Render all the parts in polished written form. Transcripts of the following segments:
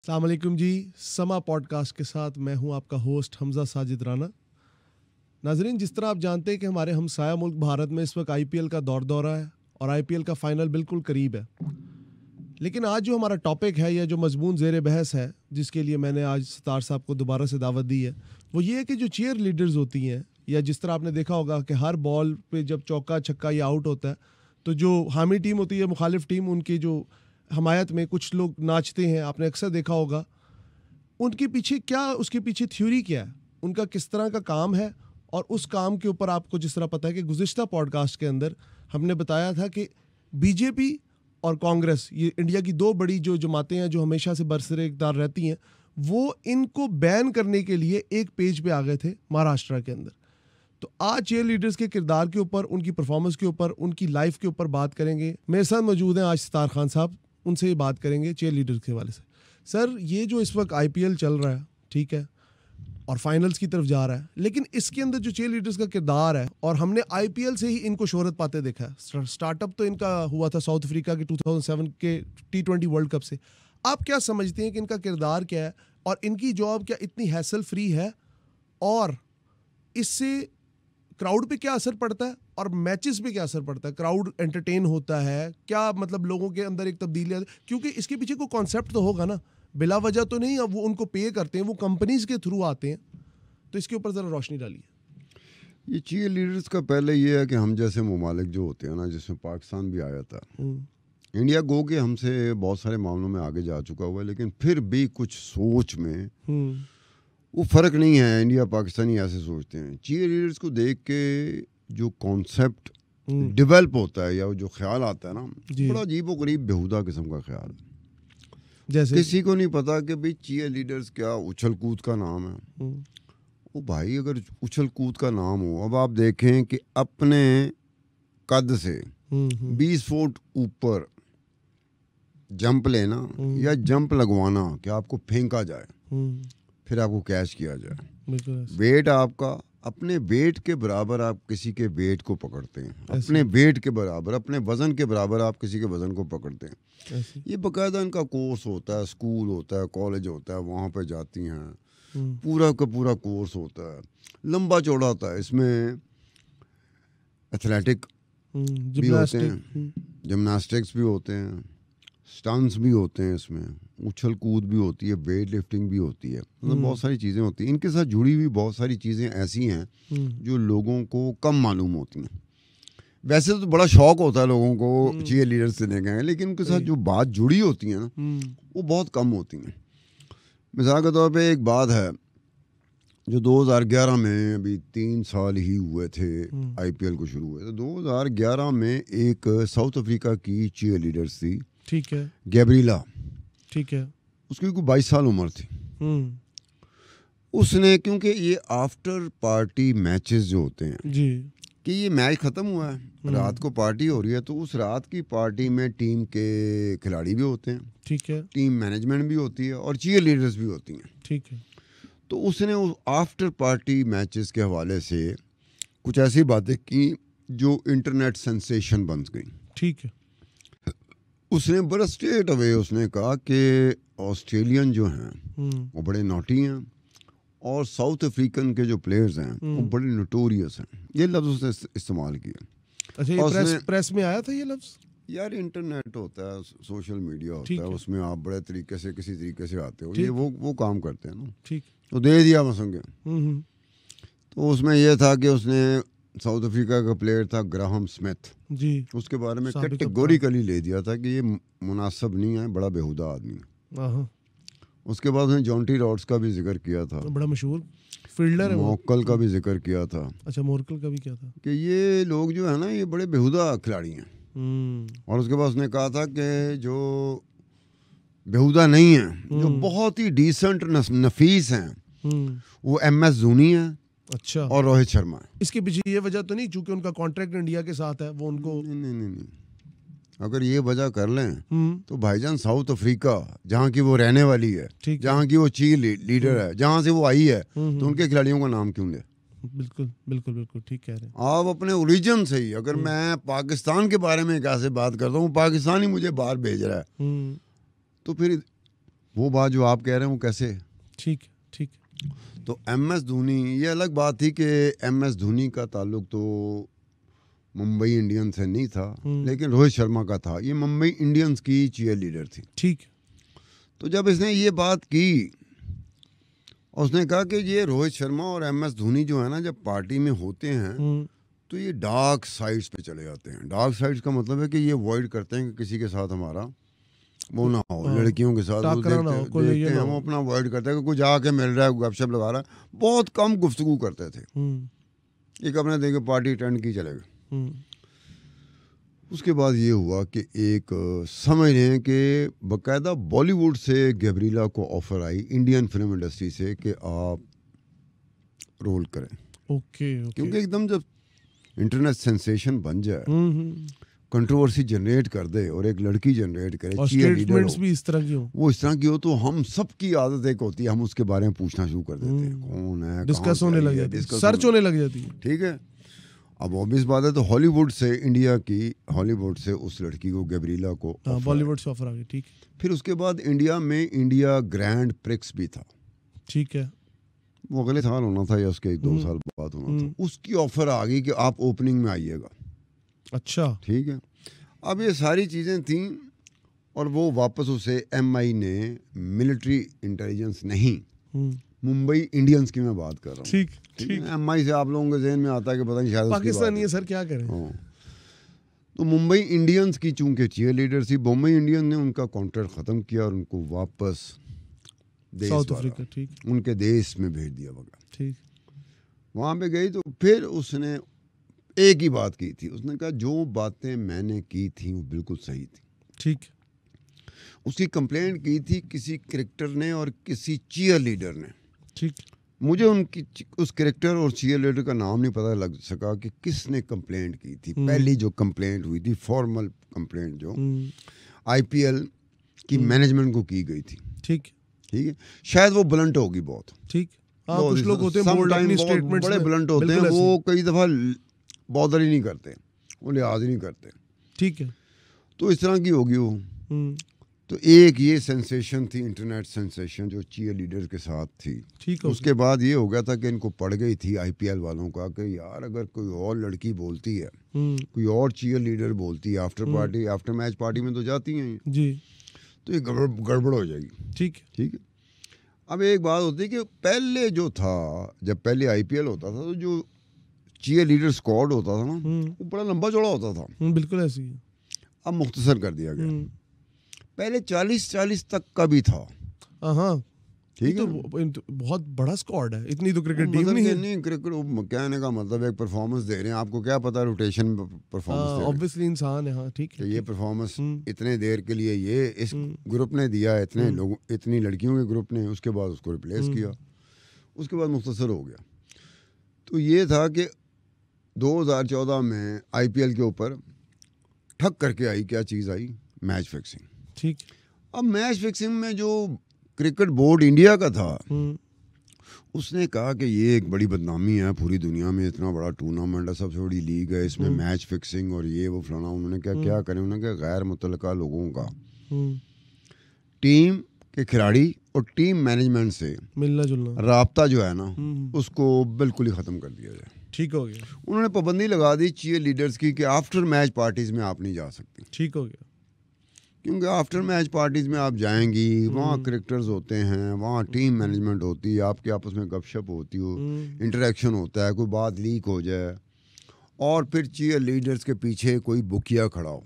अस्सलाम वालेकुम जी। समा पॉडकास्ट के साथ मैं हूं आपका होस्ट हमजा साजिद राना। नाजरीन, जिस तरह आप जानते हैं कि हमारे हमसाया मुल्क भारत में इस वक्त आईपीएल का दौर है और आईपीएल का फाइनल बिल्कुल करीब है। लेकिन आज जो हमारा टॉपिक है या जो मजमून ज़ेर बहस है, जिसके लिए मैंने आज सतार साहब को दोबारा से दावत दी है, वो ये है कि जो चीयर लीडर्स होती हैं, या जिस तरह आपने देखा होगा कि हर बॉल पे जब चौका छक्का या आउट होता है तो जो हामी टीम होती है, मुखालिफ टीम, उनकी जो हमायत में कुछ लोग नाचते हैं। आपने अक्सर देखा होगा। उनके पीछे क्या, उसके पीछे थ्योरी क्या है, उनका किस तरह का काम है, और उस काम के ऊपर आपको जिस तरह पता है कि गुज़िश्ता पॉडकास्ट के अंदर हमने बताया था कि बीजेपी और कांग्रेस, ये इंडिया की दो बड़ी जो जमातें हैं जो हमेशा से बरसरे इक़्तिदार रहती हैं, वो इनको बैन करने के लिए एक पेज पे आ गए थे महाराष्ट्र के अंदर। तो आज चीयर लीडर्स के किरदार के ऊपर, उनकी परफॉर्मेंस के ऊपर, उनकी लाइफ के ऊपर बात करेंगे। मेरे साथ मौजूद हैं आज सतार खान साहब, उनसे ये बात करेंगे चीयर लीडर्स के हवाले से। सर, ये जो इस वक्त आईपीएल चल रहा है, ठीक है, और फाइनल्स की तरफ जा रहा है, लेकिन इसके अंदर जो चीयर लीडर्स का किरदार है, और हमने आईपीएल से ही इनको शोहरत पाते देखा है। स्टार्टअप तो इनका हुआ था साउथ अफ्रीका के 2007 के T20 वर्ल्ड कप से। आप क्या समझते हैं कि इनका किरदार क्या है, और इनकी जॉब क्या इतनी हैसल फ्री है, और इससे क्राउड पे क्या असर पड़ता है और मैचेस पे क्या असर पड़ता है? क्राउड एंटरटेन होता है क्या, मतलब लोगों के अंदर एक तब्दीली, क्योंकि इसके पीछे कोई कॉन्सेप्ट तो होगा ना, बिला वजह तो नहीं। अब वो उनको पे करते हैं, वो कंपनीज के थ्रू आते हैं, तो इसके ऊपर ज़रा रोशनी डालिए। ये चीयर लीडर्स का पहले ये है कि हम जैसे ममालिक जो होते हैं ना, जिसमें पाकिस्तान भी आया था, इंडिया गो के हमसे बहुत सारे मामलों में आगे जा चुका हुआ है, लेकिन फिर भी कुछ सोच में वो फ़र्क नहीं है। इंडिया पाकिस्तानी ऐसे सोचते हैं। चीयर लीडर्स को देख के जो कॉन्सेप्ट डेवलप होता है या जो ख्याल आता है ना, बड़ा अजीब व गरीब बेहुदा किस्म का ख्याल है। जैसे किसी को नहीं पता कि भाई चीयर लीडर्स क्या उछल कूद का नाम है। वो भाई, अगर उछल कूद का नाम हो, अब आप देखें कि अपने कद से 20 फुट ऊपर जंप लेना या जंप लगवाना कि आपको फेंका जाए, फिर आपको कैच किया जाए, वेट आपका अपने वेट के बराबर, आप किसी के वेट को पकड़ते हैं, अपने वेट के बराबर, अपने वजन के बराबर आप किसी के वजन को पकड़ते हैं। ये बाकायदा इनका कोर्स होता है, स्कूल होता है, कॉलेज होता है, वहाँ पे जाती हैं, पूरा का पूरा कोर्स होता है, लंबा चौड़ा होता है। इसमें एथलेटिक भी होते हैं, जिम्नास्टिक्स भी होते हैं, स्टंट्स भी होते हैं, इसमें उछल कूद भी होती है, वेट लिफ्टिंग भी होती है, मतलब बहुत सारी चीज़ें होती हैं। इनके साथ जुड़ी हुई बहुत सारी चीज़ें ऐसी हैं जो लोगों को कम मालूम होती हैं। वैसे तो बड़ा शौक होता है लोगों को चीयर लीडर्स से देखेंगे, लेकिन उनके साथ जो बात जुड़ी होती है ना, वो बहुत कम होती हैं। मिसाल के तौर पे एक बात है, जो 2011 में, अभी 3 साल ही हुए थे आईपीएल को शुरू हुए, तो 2011 में एक साउथ अफ्रीका की चीयर लीडर्स थी, ठीक है, गैब्रिएला, ठीक है, उसकी कोई 22 साल उम्र थी। उसने, क्योंकि ये आफ्टर पार्टी मैचेस जो होते हैं जी, कि ये मैच ख़त्म हुआ है, रात को पार्टी हो रही है, तो उस रात की पार्टी में टीम के खिलाड़ी भी होते हैं, ठीक है, टीम मैनेजमेंट भी होती है, और चीयर लीडर्स भी होती हैं, ठीक है। तो उसने आफ्टर पार्टी मैचेस के हवाले से कुछ ऐसी बातें की जो इंटरनेट सेंसेशन बन गई। ठीक है। उसने बड़ा स्ट्रेट अवे उसने कहा कि ऑस्ट्रेलियन जो हैं वो बड़े नॉटी हैं, और साउथ अफ्रीकन के जो प्लेयर्स हैं वो बड़े नोटोरियस हैं। ये लफ्ज़ उसने इस्तेमाल किया। अच्छा, ये प्रेस में आया था ये लफ्ज़? यार, इंटरनेट होता है, सोशल मीडिया होता है, उसमें आप बड़े तरीके से, किसी तरीके से आते हो, ये वो काम करते हैं ना। ठीक, तो दे दिया मसंगे। तो उसमें यह था कि उसने, साउथ अफ्रीका का प्लेयर था ग्राहम स्मिथ जी, उसके बारे में कैटेगोरिकली ले दिया था कि ये मुनासिब नहीं है, बड़ा बेहुदा आदमी है। उसके बाद उसने जॉन्टी रॉड्स का भी जिक्र किया था, बड़ा मशहूर फील्डर है। मोरकल का भी जिक्र किया था। अच्छा, मोरकल का भी क्या था कि ये लोग जो है ना, ये बड़े बेहुदा खिलाड़ी हैं। और उसके बाद उसने कहा था कि जो बेहुदा नहीं है, जो बहुत ही डिसेंट नफीस हैं, वो MS धोनी है, अच्छा, और रोहित शर्मा है। इसके पीछे ये वजह तो नहीं क्योंकि उनका कॉन्ट्रैक्ट इंडिया के साथ है, वो उनको नहीं। अगर ये वजह कर लें तो भाईजान, साउथ अफ्रीका जहाँ की वो रहने वाली है, जहाँ की वो चीयर लीडर है, जहाँ से वो आई है, तो उनके खिलाड़ियों का नाम क्यों ले? बिल्कुल बिल्कुल बिल्कुल ठीक कह रहे हैं आप। अपने ओरिजिन से ही, अगर मैं पाकिस्तान के बारे में कैसे बात करता हूँ, पाकिस्तान ही मुझे बाहर भेज रहा है, तो फिर वो बात जो आप कह रहे हैं वो कैसे? ठीक ठीक। तो MS धोनी, ये अलग बात थी कि MS धोनी का ताल्लुक तो मुंबई इंडियंस से नहीं था, लेकिन रोहित शर्मा का था। ये मुंबई इंडियंस की चीयर लीडर थी। ठीक। तो जब इसने ये बात की, उसने कहा कि ये रोहित शर्मा और MS धोनी जो है ना, जब पार्टी में होते हैं तो ये डार्क साइड्स पे चले जाते हैं। डार्क साइड्स का मतलब है कि ये अवॉइड करते हैं कि किसी के साथ हमारा वो ना हो, लड़कियों के साथ वो देखते हैं, वो अपना अवॉइड करते हैं कि कोई जाके मिल रहा है, गपशप लगा रहा है, बहुत कम गुफ्तगू करते थे। एक अपने देखे पार्टी अटेंड की चले गए। उसके बाद ये हुआ कि एक समझ रहे हैं कि बाकायदा बॉलीवुड से गैब्रिएला को ऑफर आई, इंडियन फिल्म इंडस्ट्री से, कि आप रोल करें। ओके। क्योंकि एकदम जब इंटरनेट सेंसेशन बन जाए, कंट्रोवर्सी जनरेट कर दे और एक लड़की जनरेट करे, और स्टेटमेंट्स भी इस तरह की हो, वो इस तरह की हो, तो हम सबकी आदत एक होती है, हम उसके बारे में पूछना शुरू कर देते हैं, कौन है, डिस्कस होने लग जाती है, सर्च होने लग जाती है। ठीक है। अब ऑब्वियस बात है, तो हॉलीवुड से, इंडिया की हॉलीवुड से उस लड़की को, गैब्रिएला को बॉलीवुड से ऑफर आ गई। ठीक। फिर उसके बाद इंडिया में इंडिया ग्रैंड प्रिक्स भी था। ठीक है। वो अगले साल होना था या उसके 2 साल बाद होना था। उसकी ऑफर आ गई कि आप ओपनिंग में आइएगा। अच्छा। ठीक है। अब ये सारी चीज़ें थी और वो वापस उसे MI ने, मिलिट्री इंटेलिजेंस नहीं, मुंबई इंडियंस की मैं बात कर रहा हूँ। ठीक। MI से आप लोगों के जहन में आता है कि पता नहीं शायद पाकिस्तानी है सर, क्या करें। तो मुंबई इंडियंस की चूंकि चीयर लीडर थी, मुंबई इंडियंस ने उनका कॉन्ट्रैक्ट ख़त्म किया और उनको वापस साउथ अफ्रीका, ठीक, उनके देश में भेज दिया बगा। ठीक। वहाँ पे गई तो फिर उसने एक ही बात की थी, उसने कहा जो बातें मैंने की थी वो बिल्कुल सही थी। ठीक। उसकी कंप्लेंट की थी किसी क्रिकेटर ने और किसी चीयर लीडर ने। ठीक। मुझे उनकी उस क्रिकेटर और चीयर लीडर का नाम नहीं पता लग सका कि किसने कंप्लेंट की थी। पहली जो कंप्लेंट हुई थी, फॉर्मल कंप्लेंट जो IPL की मैनेजमेंट को की गई थी। ठीक। ठीक है। शायद वो ब्लंट होगी बहुत। ठीक। कुछ लोग होते हैं बोल्ड अपनी स्टेटमेंट्स बड़े ब्लंट होते हैं, वो कई दफा बॉदर ही नहीं करते, वो लिहाज ही नहीं करते। ठीक है। तो इस तरह की होगी वो। तो एक ये सेंसेशन थी, इंटरनेट सेंसेशन, जो चीयर लीडर के साथ थी। ठीक। उसके बाद ये हो गया था कि इनको पड़ गई थी IPL वालों का कि यार अगर कोई और लड़की बोलती है, कोई और चीयर लीडर बोलती है, आफ्टर मैच पार्टी में तो जाती हैं जी, तो ये गड़बड़ हो जाएगी। ठीक। ठीक है। अब एक बात होती है कि पहले जो था, जब पहले IPL होता था तो जो चीयर लीडर स्क्वाड होता था ना, वो बड़ा लंबा चौड़ा होता था। बिल्कुल ऐसी है। अब मुख्तसर कर दिया गया। पहले 40 तक का भी था। हाँ, ठीक है। तो बहुत बड़ा स्क्वाड है, इतनी तो क्रिकेट टीम नहीं है। नहीं, क्रिकेट कहने का मतलब एक परफॉर्मेंस दे रहे हैं, आपको क्या पता रोटेशन में परफॉर्मेंस ऑब्वियसली इंसान है। हाँ, ठीक है। ये परफॉर्मेंस इतने देर के लिए ये इस ग्रुप ने दिया, इतने लोग, इतनी लड़कियों के ग्रुप ने, उसके बाद उसको रिप्लेस किया, उसके बाद मुख्तसर हो गया। तो ये था कि 2014 में IPL के ऊपर ठक करके आई, क्या चीज़ आई, मैच फिक्सिंग। ठीक। अब मैच फिक्सिंग में जो क्रिकेट बोर्ड इंडिया का था, उसने कहा कि ये एक बड़ी बदनामी है पूरी दुनिया में, इतना बड़ा टूर्नामेंट है, सबसे बड़ी लीग है, इसमें मैच फिक्सिंग और ये वो फलाना। उन्होंने क्या करें, उन्होंने कहा गैर मुतल्लिका लोगों का, टीम के खिलाड़ी और टीम मैनेजमेंट से मिलना जुलना, राब्ता जो है ना, उसको बिल्कुल ही ख़त्म कर दिया जाए। ठीक हो गया। उन्होंने पाबंदी लगा दी चीयर लीडर्स की कि आफ्टर मैच पार्टीज में आप नहीं जा सकती। ठीक हो गया। क्योंकि आफ्टर मैच पार्टीज में आप जाएंगी, वहाँ क्रिकेटर्स होते हैं, वहाँ टीम मैनेजमेंट होती है, आपके आपस में गपशप होती हो, इंटरेक्शन होता है, कोई बात लीक हो जाए और फिर चीयर लीडर्स के पीछे कोई बुकिया खड़ा हो,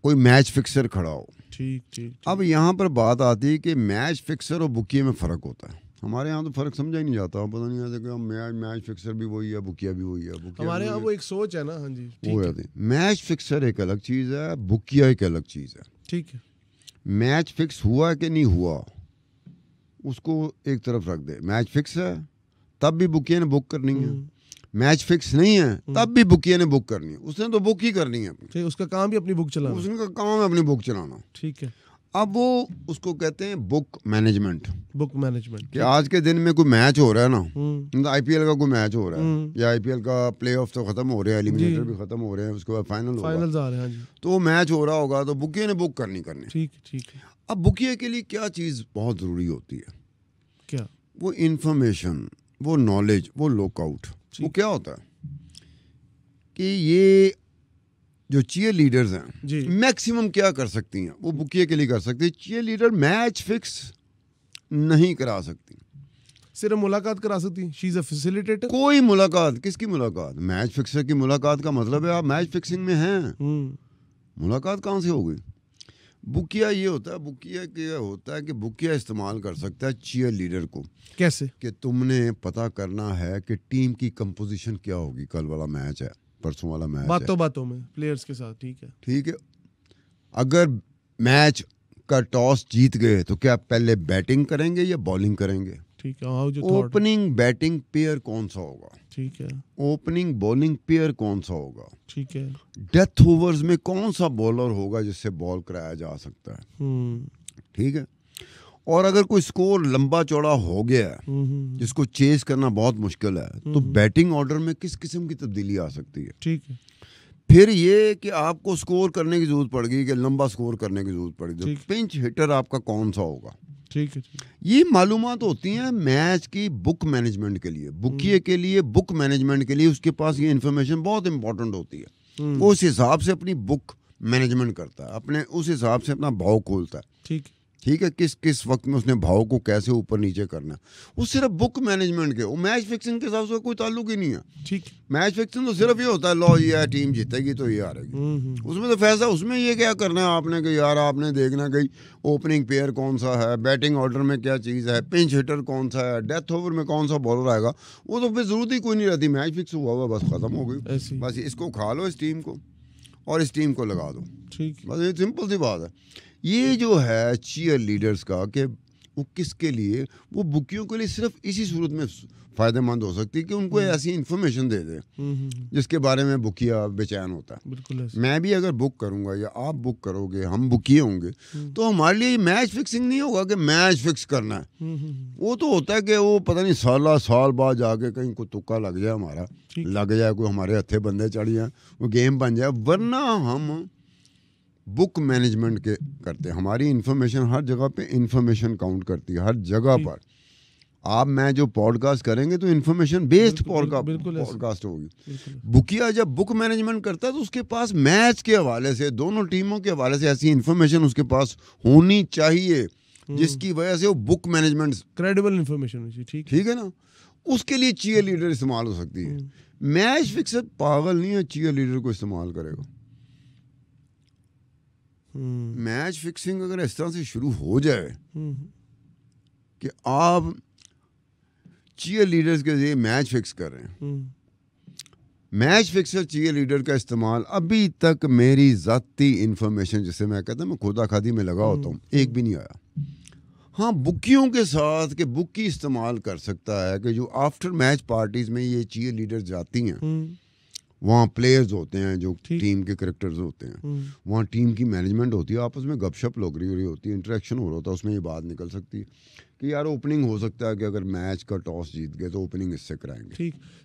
कोई मैच फिक्सर खड़ा हो। ठीक। अब यहाँ पर बात आती है कि मैच फिक्सर और बुकिया में फ़र्क होता है। हमारे यहाँ तो फ़र्क समझा ही नहीं जाता, पता नहीं आता कि मैच फिक्सर भी वही है, बुकिया भी वही है। हमारे यहाँ वो एक सोच है ना। हाँ जी, वो है। मैच फिक्सर एक अलग चीज़ है, बुकिया एक अलग चीज़ है। ठीक है। मैच फिक्स हुआ कि नहीं हुआ उसको एक तरफ रख दे। मैच फिक्स है तब भी बुकिया ने बुक करनी है, मैच फिक्स नहीं है तब भी बुकिया ने बुक करनी है। उसने तो बुक ही करनी है अपनी, उसका काम भी अपनी बुक चलाना, उसका काम है अपनी बुक चलाना। ठीक है। अब वो उसको कहते हैं बुक मैनेजमेंट। बुक मैनेजमेंट कि आज के दिन में कोई मैच हो रहा है ना, हम्म आईपीएल का कोई मैच हो रहा है या आईपीएल का प्लेऑफ तो खत्म हो रहे हैं, एलिमिनेटर भी खत्म हो रहे हैं, उसके बाद फाइनल होगा, फाइनल्स आ रहे हैं। हाँ जी, तो वो मैच हो रहा होगा तो बुकिया ने बुक करनी। ठीक ठीक है। अब बुकिया के लिए क्या चीज़ बहुत ज़रूरी होती है? क्या? वो इंफॉर्मेशन, वो नॉलेज, वो लुकआउट। वो क्या होता है कि ये जो चीयर लीडर्स हैं मैक्सिमम क्या कर सकती हैं, वो बुकिया के लिए कर सकती है। चीयर लीडर मैच फिक्स नहीं करा सकती, सिर्फ मुलाकात करा सकती। She is a facilitator. कोई मुलाकात, किसकी मुलाकात? मैच फिक्सर की मुलाकात का मतलब है आप मैच फिक्सिंग में हैं। मुलाकात कहाँ से हो गई? बुकिया ये होता है, बुकिया क्या होता है कि बुकिया इस्तेमाल कर सकता है चीयर लीडर को। कैसे? कि तुमने पता करना है कि टीम की कंपोजिशन क्या होगी, कल वाला मैच है, परसों वाला मैच है, बातों में प्लेयर्स के साथ। ठीक है। अगर मैच का टॉस जीत गए तो क्या पहले बैटिंग करेंगे या बॉलिंग करेंगे? ठीक है। ओपनिंग बैटिंग पेयर कौन सा होगा? ठीक है। ओपनिंग बॉलिंग पेयर कौन सा होगा? ठीक है। डेथ ओवर्स में कौन सा बॉलर होगा जिससे बॉल कराया जा सकता है? ठीक है। और अगर कोई स्कोर लंबा चौड़ा हो गया है जिसको चेस करना बहुत मुश्किल है, तो बैटिंग ऑर्डर में किस किस्म की तब्दीली आ सकती है? ठीक है। फिर ये कि आपको स्कोर करने की जरूरत पड़ गई, कि लंबा स्कोर करने की जरूरत पड़ेगी, तो पिंच हिटर आपका कौन सा होगा? ठीक है। ये मालूमात होती हैं मैच की बुक मैनेजमेंट के लिए, बुकिए के लिए, बुक मैनेजमेंट के लिए। उसके पास ये इन्फॉर्मेशन बहुत इंपॉर्टेंट होती है। वो उस हिसाब से अपनी बुक मैनेजमेंट करता है, अपने उस हिसाब से अपना भाव खोलता है। ठीक है। किस किस वक्त में उसने भाव को कैसे ऊपर नीचे करना है, वो सिर्फ बुक मैनेजमेंट के। वो मैच फिक्सिंग के साथ उसका कोई ताल्लुक ही नहीं है। ठीक। मैच फिक्सिंग तो सिर्फ ये होता है, लो ये है, टीम जीतेगी तो ये हारेगी। उसमें तो फैसला, उसमें ये क्या करना है आपने कि यार आपने देखना कि ओपनिंग पेयर कौन सा है, बैटिंग ऑर्डर में क्या चीज़ है, पिंच हिटर कौन सा है, डेथ ओवर में कौन सा बॉलर आएगा। वो तो फिर जरूरत ही कोई नहीं रहती, मैच फिक्स हुआ हुआ, बस खत्म हो गई। बस इसको खा लो, इस टीम को, और इस टीम को लगा दो। ठीक, बस ये सिंपल सी बात है। ये जो है चीयर लीडर्स का, कि वो किसके लिए, वो बुकियों के लिए सिर्फ इसी सूरत में फ़ायदेमंद हो सकती है कि उनको ऐसी इन्फॉर्मेशन दे दे जिसके बारे में बुकिया बेचैन होता है। बिल्कुल। मैं भी अगर बुक करूंगा या आप बुक करोगे, हम बुकिए होंगे, तो हमारे लिए मैच फिक्सिंग नहीं होगा कि मैच फिक्स करना है। वो तो होता है कि वो पता नहीं साल बाद जाके कहीं को तुक्का लग जाए, हमारा लग जाए, कोई हमारे हथे बंदे चढ़ जाए, वो गेम बन जाए। वरना हम बुक मैनेजमेंट के करते हैं। हमारी इन्फॉर्मेशन हर जगह पे इन्फॉर्मेशन काउंट करती है, हर जगह पर। आप मैं जो पॉडकास्ट करेंगे तो इन्फॉर्मेशन बेस्ड पॉडकास्ट होगी। बुकिया जब बुक मैनेजमेंट करता है तो उसके पास मैच के हवाले से, दोनों टीमों के हवाले से ऐसी इन्फॉर्मेशन उसके पास होनी चाहिए जिसकी वजह से वो बुक मैनेजमेंट क्रेडिबल इन्फॉर्मेशन। ठीक है ना। उसके लिए चीयर लीडर इस्तेमाल हो सकती है। मैच फिक्सर पागल नहीं है, चीयर लीडर को इस्तेमाल करेगा। मैच फिक्सिंग अगर इस तरह से शुरू हो जाए कि आप चीयर लीडर्स के लिए मैच फिक्स कर रहे हैं, मैच फिक्सर चीयर लीडर का इस्तेमाल अभी तक मेरी ज़ाती इंफॉर्मेशन, जिसे मैं कहता हूँ मैं खुदा खादी में लगा होता हूँ, एक भी नहीं आया। हाँ, बुकियों के साथ कि बुकी इस्तेमाल कर सकता है कि जो आफ्टर मैच पार्टीज में ये चीयर लीडर जाती हैं, वहाँ प्लेयर्स होते हैं जो टीम के करेक्टर्स होते हैं, वहाँ टीम की मैनेजमेंट होती है, आपस में गपशप लग रही होती है, इंटरेक्शन हो रहा होता है, उसमें ये बात निकल सकती है कि यार ओपनिंग हो सकता है कि अगर मैच का टॉस जीत गए तो ओपनिंग इससे कराएंगे। ठीक।